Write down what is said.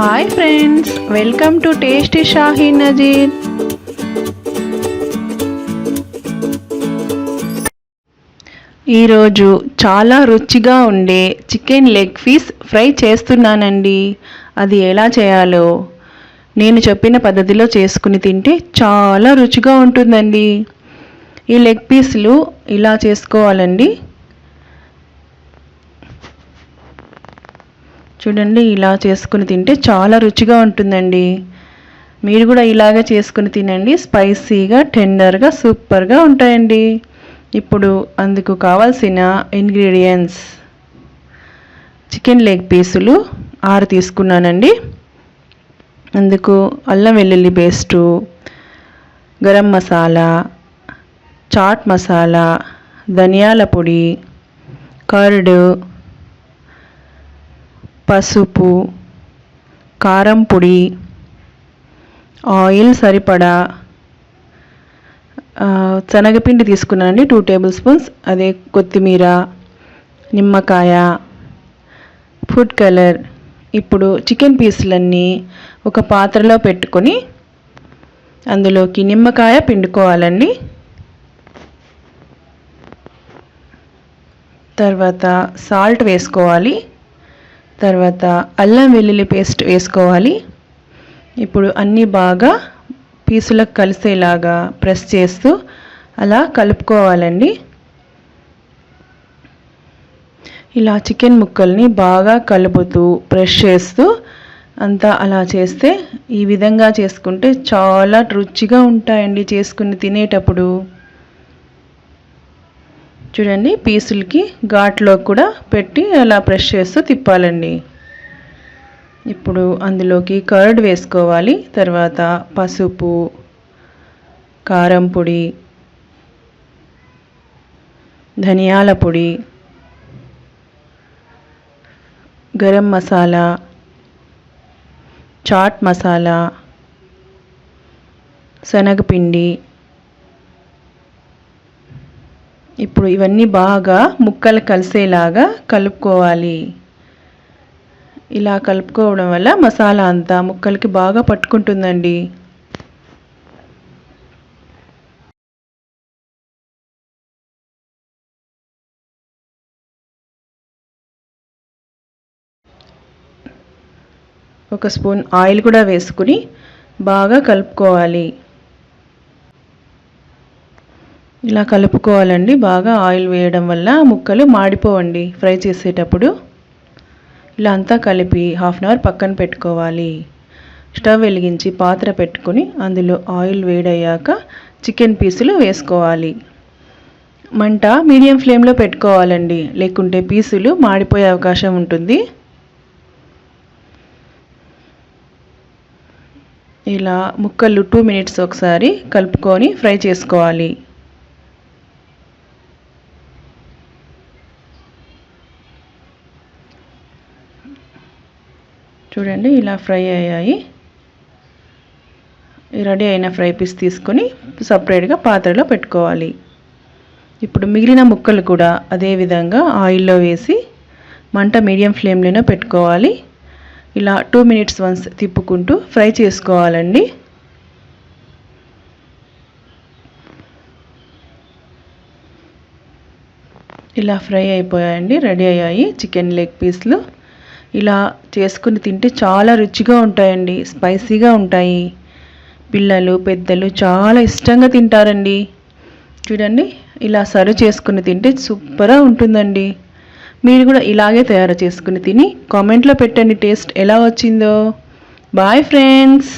Hi friends, welcome to tasty Shahi Nazeer. ఈరోజు చాలా రుచిగా ఉండే చికెన్ లెగ్ పీస్ ఫ్రై చేస్తున్నానండి. అది ఎలా చేయాలో నేను చెప్పిన పద్ధతిలో చేసుకుని తింటే చాలా రుచిగా ఉంటుందండి. ఈ లెగ్ పీస్లు ఇలా చేసుకోవాలండి. చూడండి, ఇలా చేసుకుని తింటే చాలా రుచిగా ఉంటుందండి. మీరు కూడా ఇలాగే చేసుకుని తినండి. స్పైసీగా, టెండర్గా, సూపర్గా ఉంటాయండి. ఇప్పుడు అందుకు కావాల్సిన ఇంగ్రీడియంట్స్: చికెన్ లెగ్ పీసులు 6 తీసుకున్నానండి. అందుకు అల్లం వెల్లుల్లి పేస్టు, గరం మసాలా, చాట్ మసాలా, ధనియాల పొడి, కర్డ్, పసుపు, కారం పొడి, ఆయిల్ సరిపడా, శనగపిండి తీసుకున్నానండి 2 టేబుల్ స్పూన్స్, అదే కొత్తిమీర, నిమ్మకాయ, ఫుడ్ కలర్. ఇప్పుడు చికెన్ పీసులన్నీ ఒక పాత్రలో పెట్టుకొని అందులోకి నిమ్మకాయ పిండుకోవాలండి. తర్వాత సాల్ట్ వేసుకోవాలి. తర్వాత అల్లం వెల్లుల్లి పేస్ట్ వేసుకోవాలి. ఇప్పుడు అన్నీ బాగా పీసులకు కలిసేలాగా ప్రెస్ చేస్తూ అలా కలుపుకోవాలండి. ఇలా చికెన్ ముక్కల్ని బాగా కలుపుతూ ప్రెస్ చేస్తూ అంతా అలా చేస్తే, ఈ విధంగా చేసుకుంటే చాలా రుచిగా ఉంటాయండి చేసుకుని తినేటప్పుడు. చూడండి, పీసులకి ఘాట్లో కూడా పెట్టి అలా ప్రెస్ చేస్తూ తిప్పాలండి. ఇప్పుడు అందులోకి కర్డ్ వేసుకోవాలి. తర్వాత పసుపు, కారం పొడి, ధనియాల పొడి, గరం మసాలా, చాట్ మసాలా, శనగపిండి. ఇప్పుడు ఇవన్నీ బాగా ముక్కలు కలిసేలాగా కలుపుకోవాలి. ఇలా కలుపుకోవడం వల్ల మసాలా అంతా ముక్కలకి బాగా పట్టుకుంటుందండి. ఒక స్పూన్ ఆయిల్ కూడా వేసుకుని బాగా కలుపుకోవాలి. ఇలా కలుపుకోవాలండి. బాగా ఆయిల్ వేయడం వల్ల ముక్కలు మాడిపోవండి ఫ్రై చేసేటప్పుడు. ఇలా అంతా కలిపి 1/2 అవర్ పక్కన పెట్టుకోవాలి. స్టవ్ వెలిగించి పాత్ర పెట్టుకొని అందులో ఆయిల్ వేడయ్యాక చికెన్ పీసులు వేసుకోవాలి. మంట మీడియం ఫ్లేమ్లో పెట్టుకోవాలండి, లేకుంటే పీసులు మాడిపోయే అవకాశం ఉంటుంది. ఇలా ముక్కలు 2 మినిట్స్ ఒకసారి కలుపుకొని ఫ్రై చేసుకోవాలి. చూడండి, ఇలా ఫ్రై అయ్యాయి. రెడీ అయిన ఫ్రై పీస్ తీసుకొని సపరేట్గా పాత్రలో పెట్టుకోవాలి. ఇప్పుడు మిగిలిన ముక్కలు కూడా అదే విధంగా ఆయిల్లో వేసి మంట మీడియం ఫ్లేమ్లోనే పెట్టుకోవాలి. ఇలా 2 మినిట్స్ వన్స్ తిప్పుకుంటూ ఫ్రై చేసుకోవాలండి. ఇలా ఫ్రై అయిపోయాయండి, రెడీ అయ్యాయి చికెన్ లెగ్ పీస్లు. ఇలా చేసుకుని తింటే చాలా రుచిగా ఉంటాయండి, స్పైసీగా ఉంటాయి. పిల్లలు, పెద్దలు చాలా ఇష్టంగా తింటారండి. చూడండి, ఇలా సర్వ్ చేసుకుని తింటే సూపర్గా ఉంటుందండి. మీరు కూడా ఇలాగే తయారు చేసుకుని తిని కామెంట్లో పెట్టండి టేస్ట్ ఎలా వచ్చిందో. Bye friends.